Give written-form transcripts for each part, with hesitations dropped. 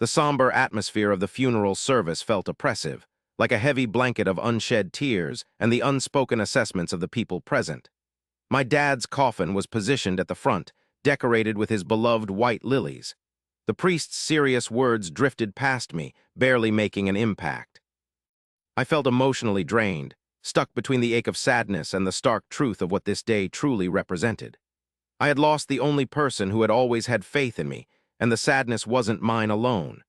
The somber atmosphere of the funeral service felt oppressive, like a heavy blanket of unshed tears and the unspoken assessments of the people present. My dad's coffin was positioned at the front, decorated with his beloved white lilies. The priest's serious words drifted past me, barely making an impact. I felt emotionally drained, stuck between the ache of sadness and the stark truth of what this day truly represented. I had lost the only person who had always had faith in me, and the sadness wasn't mine alone.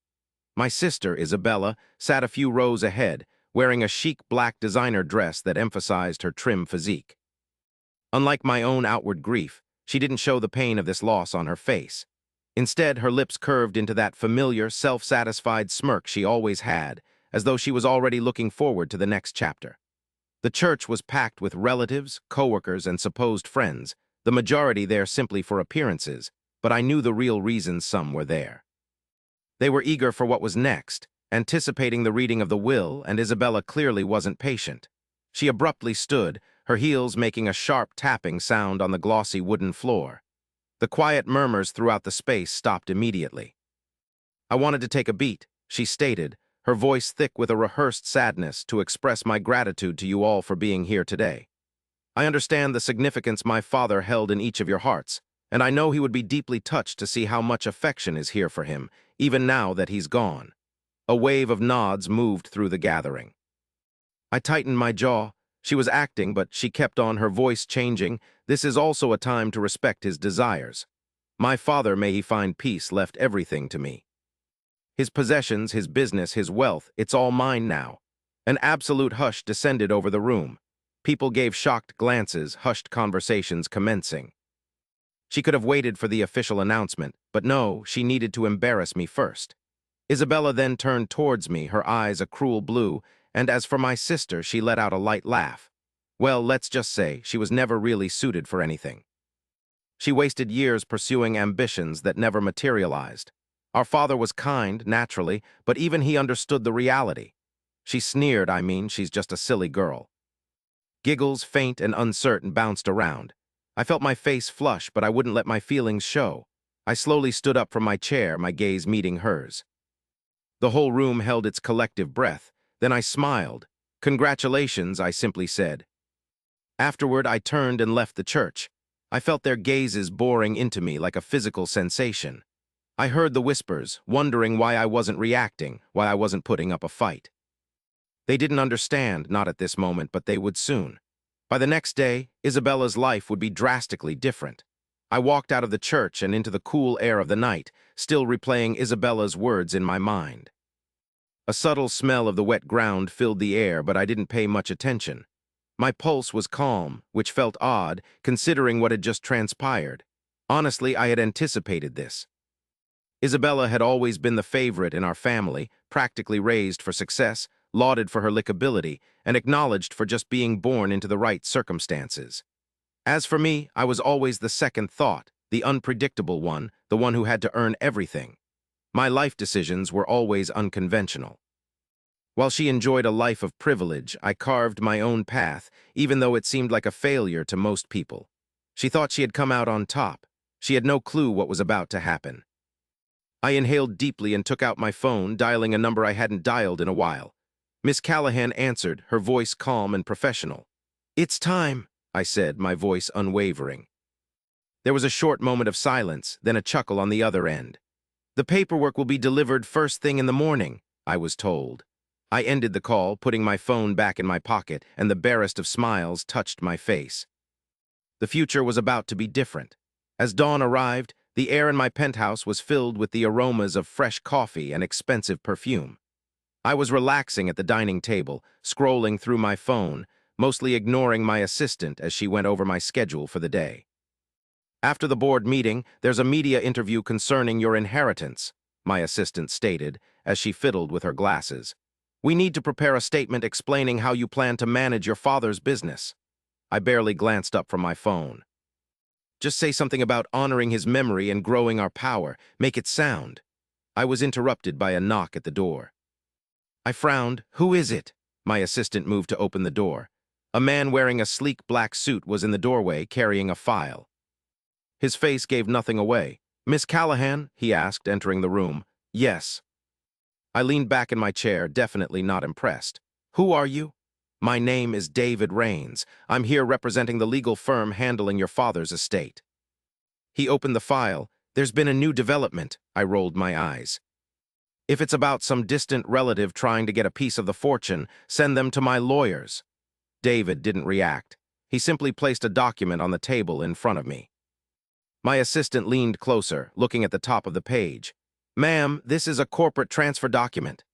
My sister, Isabella, sat a few rows ahead, wearing a chic black designer dress that emphasized her trim physique. Unlike my own outward grief, she didn't show the pain of this loss on her face. Instead, her lips curved into that familiar, self-satisfied smirk she always had, as though she was already looking forward to the next chapter. The church was packed with relatives, coworkers, and supposed friends, the majority there simply for appearances, but I knew the real reasons some were there. They were eager for what was next, anticipating the reading of the will, and Isabella clearly wasn't patient. She abruptly stood, her heels making a sharp tapping sound on the glossy wooden floor. The quiet murmurs throughout the space stopped immediately. "I wanted to take a beat," she stated, her voice thick with a rehearsed sadness, "to express my gratitude to you all for being here today. I understand the significance my father held in each of your hearts, and I know he would be deeply touched to see how much affection is here for him, even now that he's gone." A wave of nods moved through the gathering. I tightened my jaw. She was acting, but she kept on, her voice changing. "This is also a time to respect his desires. My father, may he find peace, left everything to me. His possessions, his business, his wealth, it's all mine now." An absolute hush descended over the room. People gave shocked glances, hushed conversations commencing. She could have waited for the official announcement, but no, she needed to embarrass me first. Isabella then turned towards me, her eyes a cruel blue, and as for my sister, she let out a light laugh. Well, let's just say she was never really suited for anything. She wasted years pursuing ambitions that never materialized. Our father was kind, naturally, but even he understood the reality. She sneered, "I mean, she's just a silly girl." Giggles, faint and uncertain, bounced around. I felt my face flush, but I wouldn't let my feelings show. I slowly stood up from my chair, my gaze meeting hers. The whole room held its collective breath. Then I smiled. "Congratulations," I simply said. Afterward, I turned and left the church. I felt their gazes boring into me like a physical sensation. I heard the whispers, wondering why I wasn't reacting, why I wasn't putting up a fight. They didn't understand, not at this moment, but they would soon. By the next day, Isabella's life would be drastically different. I walked out of the church and into the cool air of the night, still replaying Isabella's words in my mind. A subtle smell of the wet ground filled the air, but I didn't pay much attention. My pulse was calm, which felt odd, considering what had just transpired. Honestly, I had anticipated this. Isabella had always been the favorite in our family, practically raised for success, lauded for her likability, and acknowledged for just being born into the right circumstances. As for me, I was always the second thought, the unpredictable one, the one who had to earn everything. My life decisions were always unconventional. While she enjoyed a life of privilege, I carved my own path, even though it seemed like a failure to most people. She thought she had come out on top. She had no clue what was about to happen. I inhaled deeply and took out my phone, dialing a number I hadn't dialed in a while. Miss Callahan answered, her voice calm and professional. "It's time," I said, my voice unwavering. There was a short moment of silence, then a chuckle on the other end. "The paperwork will be delivered first thing in the morning," I was told. I ended the call, putting my phone back in my pocket, and the barest of smiles touched my face. The future was about to be different. As dawn arrived, the air in my penthouse was filled with the aromas of fresh coffee and expensive perfume. I was relaxing at the dining table, scrolling through my phone, mostly ignoring my assistant as she went over my schedule for the day. "After the board meeting, there's a media interview concerning your inheritance," my assistant stated as she fiddled with her glasses. "We need to prepare a statement explaining how you plan to manage your father's business." I barely glanced up from my phone. "Just say something about honoring his memory and growing our power. Make it sound." I was interrupted by a knock at the door. I frowned. "Who is it?" My assistant moved to open the door. A man wearing a sleek black suit was in the doorway, carrying a file. His face gave nothing away. "Miss Callahan?" he asked, entering the room. "Yes." I leaned back in my chair, definitely not impressed. Who are you? My name is David Rains. I'm here representing the legal firm handling your father's estate. He opened the file. There's been a new development. I rolled my eyes. If it's about some distant relative trying to get a piece of the fortune, send them to my lawyers. David didn't react. He simply placed a document on the table in front of me. My assistant leaned closer, looking at the top of the page. Ma'am, this is a corporate transfer document.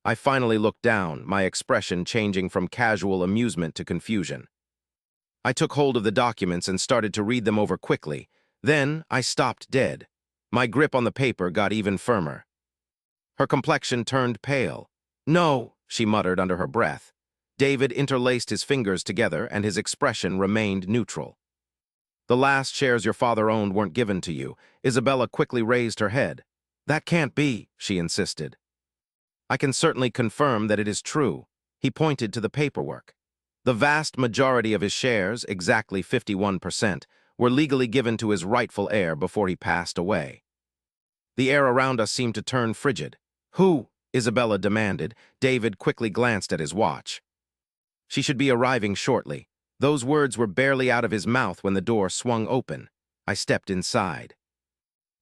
I finally looked down, my expression changing from casual amusement to confusion. I took hold of the documents and started to read them over quickly. Then I stopped dead. My grip on the paper got even firmer. Her complexion turned pale. No, she muttered under her breath. David interlaced his fingers together and his expression remained neutral. The last shares your father owned weren't given to you. Isabella quickly raised her head. That can't be, she insisted. I can certainly confirm that it is true. He pointed to the paperwork. The vast majority of his shares, exactly 51%, were legally given to his rightful heir before he passed away. The air around us seemed to turn frigid. Who? Isabella demanded. David quickly glanced at his watch. She should be arriving shortly. Those words were barely out of his mouth when the door swung open. I stepped inside.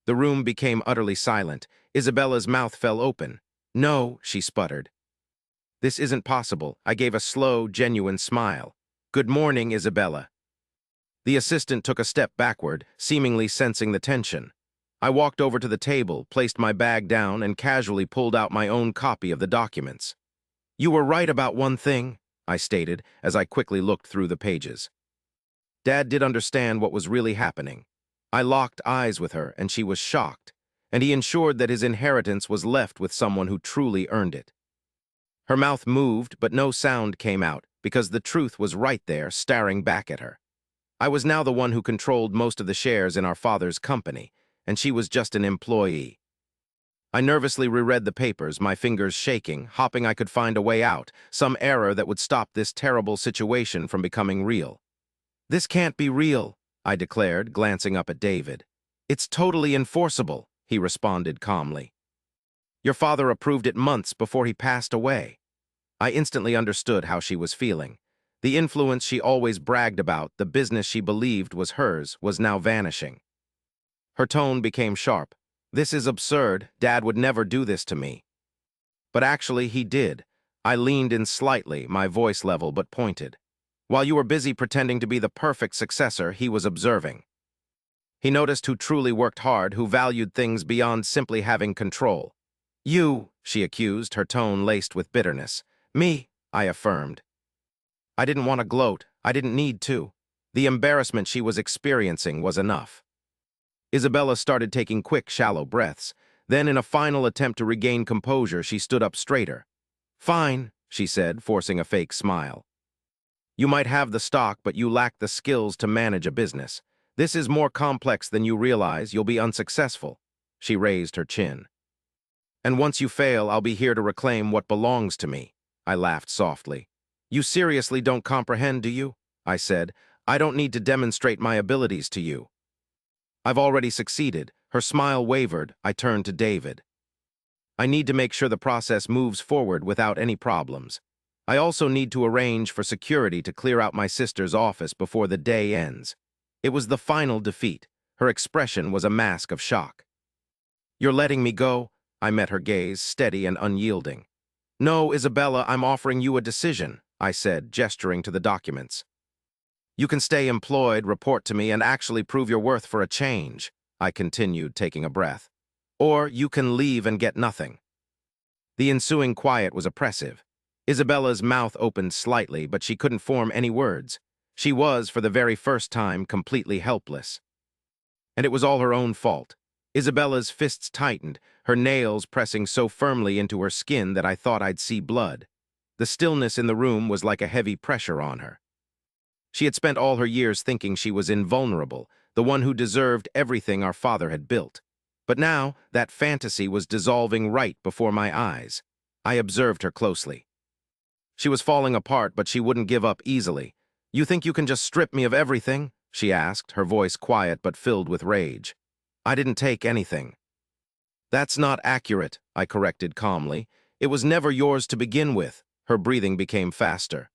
The room became utterly silent. Isabella's mouth fell open. No, she sputtered. This isn't possible. I gave a slow, genuine smile. Good morning, Isabella. The assistant took a step backward, seemingly sensing the tension. I walked over to the table, placed my bag down, and casually pulled out my own copy of the documents. You were right about one thing, I stated as I quickly looked through the pages. Dad did understand what was really happening. I locked eyes with her, and she was shocked, and he ensured that his inheritance was left with someone who truly earned it. Her mouth moved, but no sound came out, because the truth was right there, staring back at her. I was now the one who controlled most of the shares in our father's company, and she was just an employee. I nervously reread the papers, my fingers shaking, hoping I could find a way out, some error that would stop this terrible situation from becoming real. This can't be real, I declared, glancing up at David. It's totally enforceable, he responded calmly. Your father approved it months before he passed away. I instantly understood how she was feeling. The influence she always bragged about, the business she believed was hers, was now vanishing. Her tone became sharp. This is absurd. Dad would never do this to me. But actually, he did. I leaned in slightly, my voice level but pointed. While you were busy pretending to be the perfect successor, he was observing. He noticed who truly worked hard, who valued things beyond simply having control. You, she accused, her tone laced with bitterness. Me, I affirmed. I didn't want to gloat. I didn't need to. The embarrassment she was experiencing was enough. Isabella started taking quick, shallow breaths. Then, in a final attempt to regain composure, she stood up straighter. Fine, she said, forcing a fake smile. You might have the stock, but you lack the skills to manage a business. This is more complex than you realize. You'll be unsuccessful. She raised her chin. And once you fail, I'll be here to reclaim what belongs to me. I laughed softly. You seriously don't comprehend, do you? I said. I don't need to demonstrate my abilities to you. I've already succeeded. Her smile wavered. I turned to David. I need to make sure the process moves forward without any problems. I also need to arrange for security to clear out my sister's office before the day ends. It was the final defeat. Her expression was a mask of shock. You're letting me go? I met her gaze, steady and unyielding. No, Isabella, I'm offering you a decision, I said, gesturing to the documents. You can stay employed, report to me, and actually prove your worth for a change, I continued, taking a breath. Or you can leave and get nothing. The ensuing quiet was oppressive. Isabella's mouth opened slightly, but she couldn't form any words. She was, for the very first time, completely helpless. And it was all her own fault. Isabella's fists tightened, her nails pressing so firmly into her skin that I thought I'd see blood. The stillness in the room was like a heavy pressure on her. She had spent all her years thinking she was invulnerable, the one who deserved everything our father had built. But now, that fantasy was dissolving right before my eyes. I observed her closely. She was falling apart, but she wouldn't give up easily. You think you can just strip me of everything? She asked, her voice quiet but filled with rage. I didn't take anything. That's not accurate, I corrected calmly. It was never yours to begin with. Her breathing became faster.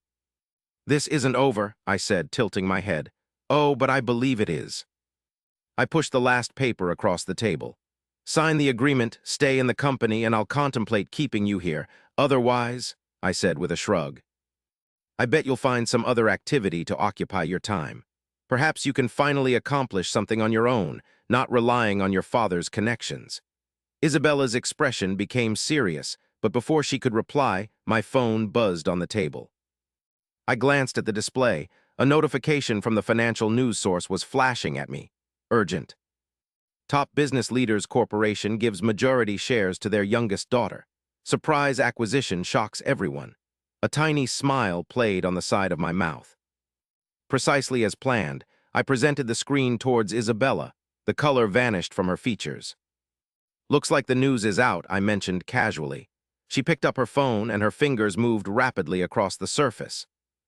This isn't over, I said, tilting my head. Oh, but I believe it is. I pushed the last paper across the table. Sign the agreement, stay in the company, and I'll contemplate keeping you here. Otherwise, I said with a shrug, I bet you'll find some other activity to occupy your time. Perhaps you can finally accomplish something on your own, not relying on your father's connections. Isabella's expression became serious, but before she could reply, my phone buzzed on the table. I glanced at the display. A notification from the financial news source was flashing at me. Urgent. Top Business Leaders Corporation gives majority shares to their youngest daughter. Surprise acquisition shocks everyone. A tiny smile played on the side of my mouth. Precisely as planned, I presented the screen towards Isabella. The color vanished from her features. Looks like the news is out, I mentioned casually. She picked up her phone and her fingers moved rapidly across the surface.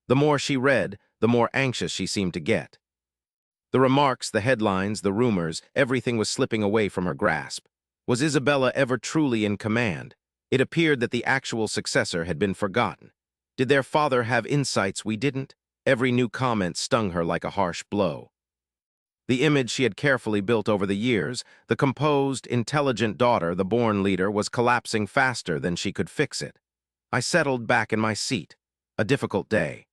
The more she read, the more anxious she seemed to get. The remarks, the headlines, the rumors, everything was slipping away from her grasp. Was Isabella ever truly in command? It appeared that the actual successor had been forgotten. Did their father have insights we didn't? Every new comment stung her like a harsh blow. The image she had carefully built over the years, the composed, intelligent daughter, the born leader, was collapsing faster than she could fix it. I settled back in my seat. A difficult day.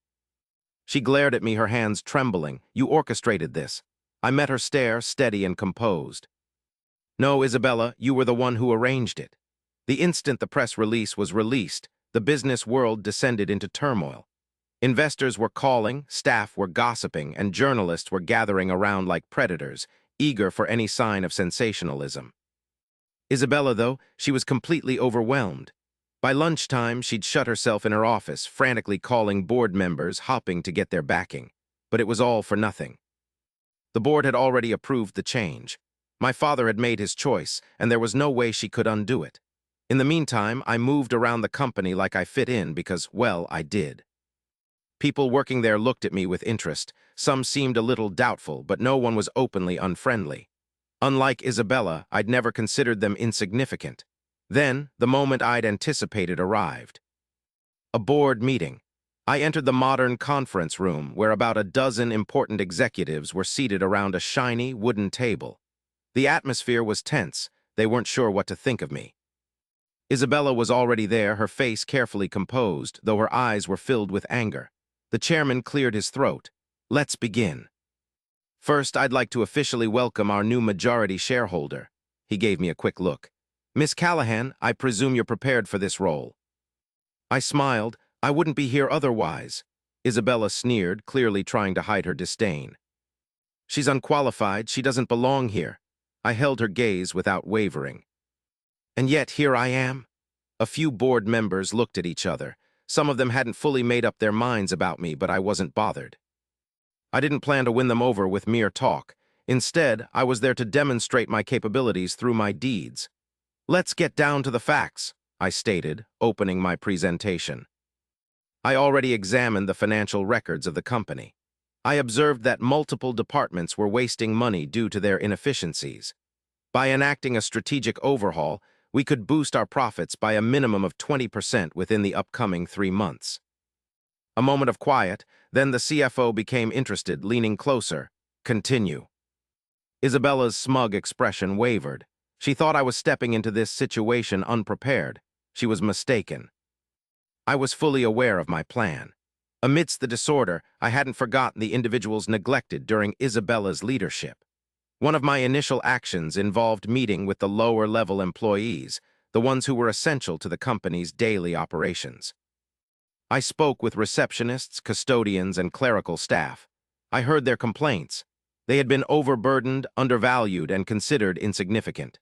She glared at me, her hands trembling. You orchestrated this. I met her stare, steady and composed. No, Isabella, you were the one who arranged it. The instant the press release was released, the business world descended into turmoil. Investors were calling, staff were gossiping, and journalists were gathering around like predators, eager for any sign of sensationalism. Isabella, though, she was completely overwhelmed. By lunchtime, she'd shut herself in her office, frantically calling board members, hopping to get their backing. But it was all for nothing. The board had already approved the change. My father had made his choice, and there was no way she could undo it. In the meantime, I moved around the company like I fit in because, well, I did. People working there looked at me with interest. Some seemed a little doubtful, but no one was openly unfriendly. Unlike Isabella, I'd never considered them insignificant. Then, the moment I'd anticipated arrived. A board meeting. I entered the modern conference room, where about a dozen important executives were seated around a shiny, wooden table. The atmosphere was tense. They weren't sure what to think of me. Isabella was already there, her face carefully composed, though her eyes were filled with anger. The chairman cleared his throat. Let's begin. First, I'd like to officially welcome our new majority shareholder. He gave me a quick look. Miss Callahan, I presume you're prepared for this role. I smiled. I wouldn't be here otherwise. Isabella sneered, clearly trying to hide her disdain. She's unqualified. She doesn't belong here. I held her gaze without wavering. And yet, here I am. A few board members looked at each other. Some of them hadn't fully made up their minds about me, but I wasn't bothered. I didn't plan to win them over with mere talk. Instead, I was there to demonstrate my capabilities through my deeds. Let's get down to the facts, I stated, opening my presentation. I already examined the financial records of the company. I observed that multiple departments were wasting money due to their inefficiencies. By enacting a strategic overhaul, we could boost our profits by a minimum of 20% within the upcoming 3 months. A moment of quiet, then the CFO became interested, leaning closer. Continue. Isabella's smug expression wavered. She thought I was stepping into this situation unprepared. She was mistaken. I was fully aware of my plan. Amidst the disorder, I hadn't forgotten the individuals neglected during Isabella's leadership. One of my initial actions involved meeting with the lower-level employees, the ones who were essential to the company's daily operations. I spoke with receptionists, custodians, and clerical staff. I heard their complaints. They had been overburdened, undervalued, and considered insignificant.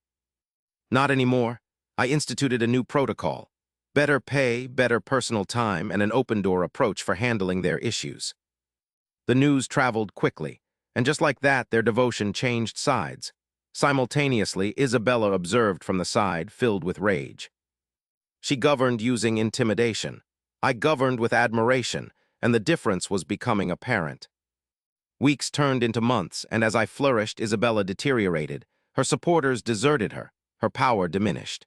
Not anymore. I instituted a new protocol. Better pay, better personal time, and an open-door approach for handling their issues. The news traveled quickly. And just like that, their devotion changed sides. Simultaneously, Isabella observed from the side, filled with rage. She governed using intimidation. I governed with admiration, and the difference was becoming apparent. Weeks turned into months, and as I flourished, Isabella deteriorated. Her supporters deserted her. Her power diminished.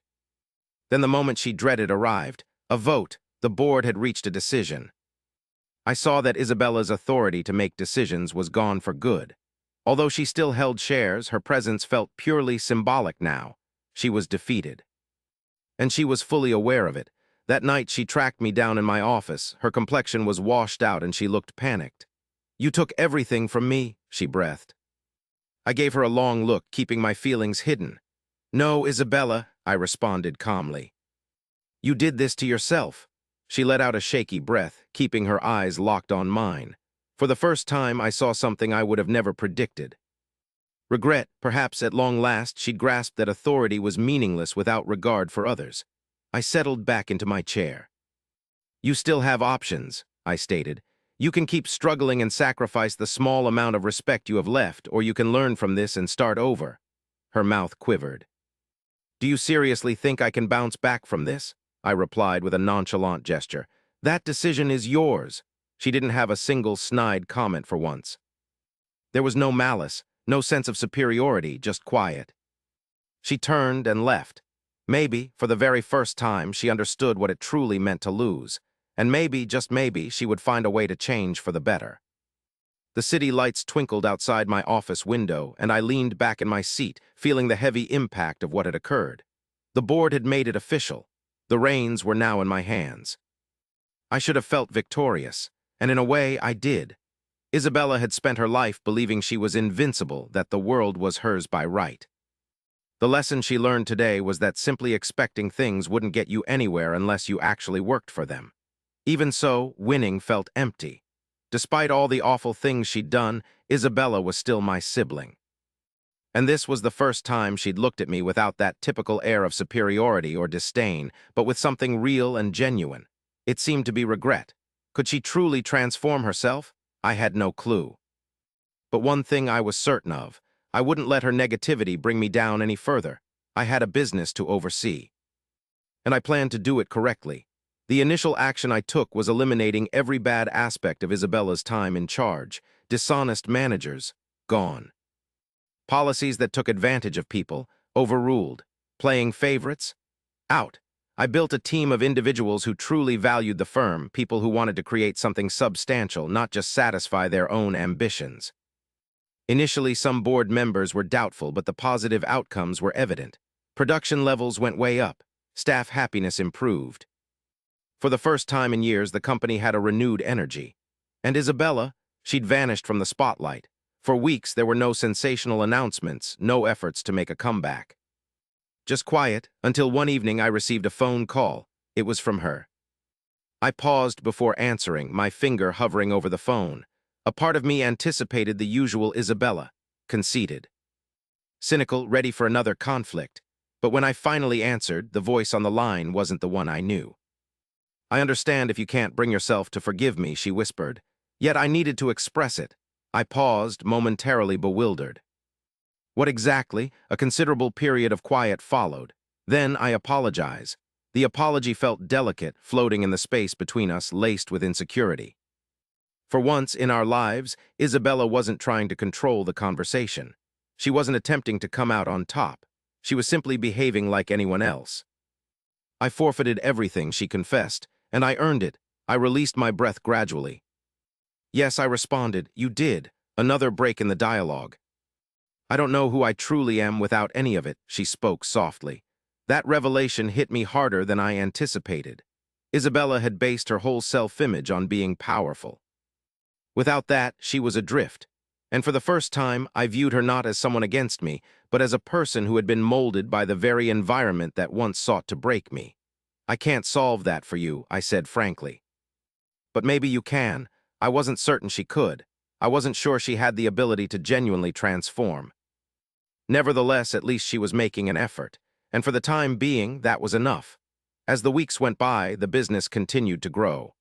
Then the moment she dreaded arrived. A vote. The board had reached a decision. I saw that Isabella's authority to make decisions was gone for good. Although she still held shares, her presence felt purely symbolic now. She was defeated. And she was fully aware of it. That night she tracked me down in my office. Her complexion was washed out and she looked panicked. "You took everything from me," she breathed. I gave her a long look, keeping my feelings hidden. "No, Isabella," I responded calmly. "You did this to yourself." She let out a shaky breath, keeping her eyes locked on mine. For the first time, I saw something I would have never predicted. Regret, perhaps at long last, she grasped that authority was meaningless without regard for others. I settled back into my chair. "You still have options," I stated. "You can keep struggling and sacrifice the small amount of respect you have left, or you can learn from this and start over." Her mouth quivered. "Do you seriously think I can bounce back from this?" I replied with a nonchalant gesture. "That decision is yours." She didn't have a single snide comment for once. There was no malice, no sense of superiority, just quiet. She turned and left. Maybe, for the very first time, she understood what it truly meant to lose. And maybe, just maybe, she would find a way to change for the better. The city lights twinkled outside my office window, and I leaned back in my seat, feeling the heavy impact of what had occurred. The board had made it official. The reins were now in my hands. I should have felt victorious, and in a way, I did. Isabella had spent her life believing she was invincible, that the world was hers by right. The lesson she learned today was that simply expecting things wouldn't get you anywhere unless you actually worked for them. Even so, winning felt empty. Despite all the awful things she'd done, Isabella was still my sibling. And this was the first time she'd looked at me without that typical air of superiority or disdain, but with something real and genuine. It seemed to be regret. Could she truly transform herself? I had no clue. But one thing I was certain of: I wouldn't let her negativity bring me down any further. I had a business to oversee. And I planned to do it correctly. The initial action I took was eliminating every bad aspect of Isabella's time in charge. Dishonest managers, gone. Policies that took advantage of people, overruled. Playing favorites, out. I built a team of individuals who truly valued the firm, people who wanted to create something substantial, not just satisfy their own ambitions. Initially, some board members were doubtful, but the positive outcomes were evident. Production levels went way up. Staff happiness improved. For the first time in years, the company had a renewed energy. And Isabella, she'd vanished from the spotlight. For weeks, there were no sensational announcements, no efforts to make a comeback. Just quiet, until one evening I received a phone call. It was from her. I paused before answering, my finger hovering over the phone. A part of me anticipated the usual Isabella, conceited, cynical, ready for another conflict. But when I finally answered, the voice on the line wasn't the one I knew. "I understand if you can't bring yourself to forgive me," she whispered. Yet I needed to express it. I paused, momentarily bewildered. What exactly? A considerable period of quiet followed. Then I apologize. The apology felt delicate, floating in the space between us, laced with insecurity. For once in our lives, Isabella wasn't trying to control the conversation. She wasn't attempting to come out on top. She was simply behaving like anyone else. "I forfeited everything," she confessed, "and I earned it." I released my breath gradually. "Yes," I responded, "you did." Another break in the dialogue. "I don't know who I truly am without any of it," she spoke softly. That revelation hit me harder than I anticipated. Isabella had based her whole self-image on being powerful. Without that, she was adrift. And for the first time, I viewed her not as someone against me, but as a person who had been molded by the very environment that once sought to break me. "I can't solve that for you," I said frankly. "But maybe you can." I wasn't certain she could. I wasn't sure she had the ability to genuinely transform. Nevertheless, at least she was making an effort. And for the time being, that was enough. As the weeks went by, the business continued to grow.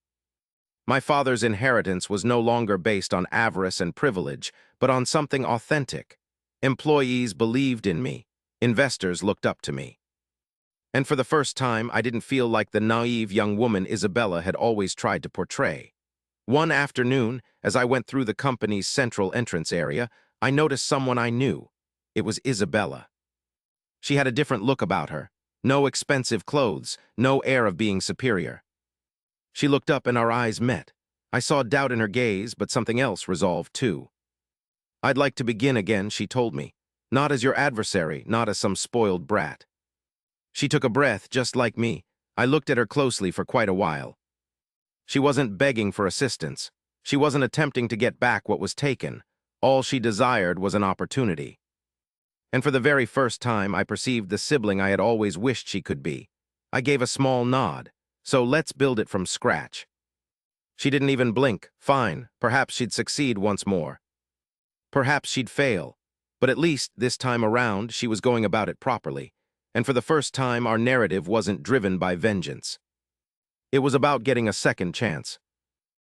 My father's inheritance was no longer based on avarice and privilege, but on something authentic. Employees believed in me. Investors looked up to me. And for the first time, I didn't feel like the naive young woman Isabella had always tried to portray. One afternoon, as I went through the company's central entrance area, I noticed someone I knew. It was Isabella. She had a different look about her. No expensive clothes, no air of being superior. She looked up and our eyes met. I saw doubt in her gaze, but something else resolved too. "I'd like to begin again," she told me. "Not as your adversary, not as some spoiled brat." She took a breath, just like me. I looked at her closely for quite a while. She wasn't begging for assistance. She wasn't attempting to get back what was taken. All she desired was an opportunity. And for the very first time, I perceived the sibling I had always wished she could be. I gave a small nod. "So let's build it from scratch." She didn't even blink. Fine, perhaps she'd succeed once more. Perhaps she'd fail. But at least, this time around, she was going about it properly. And for the first time, our narrative wasn't driven by vengeance. It was about getting a second chance.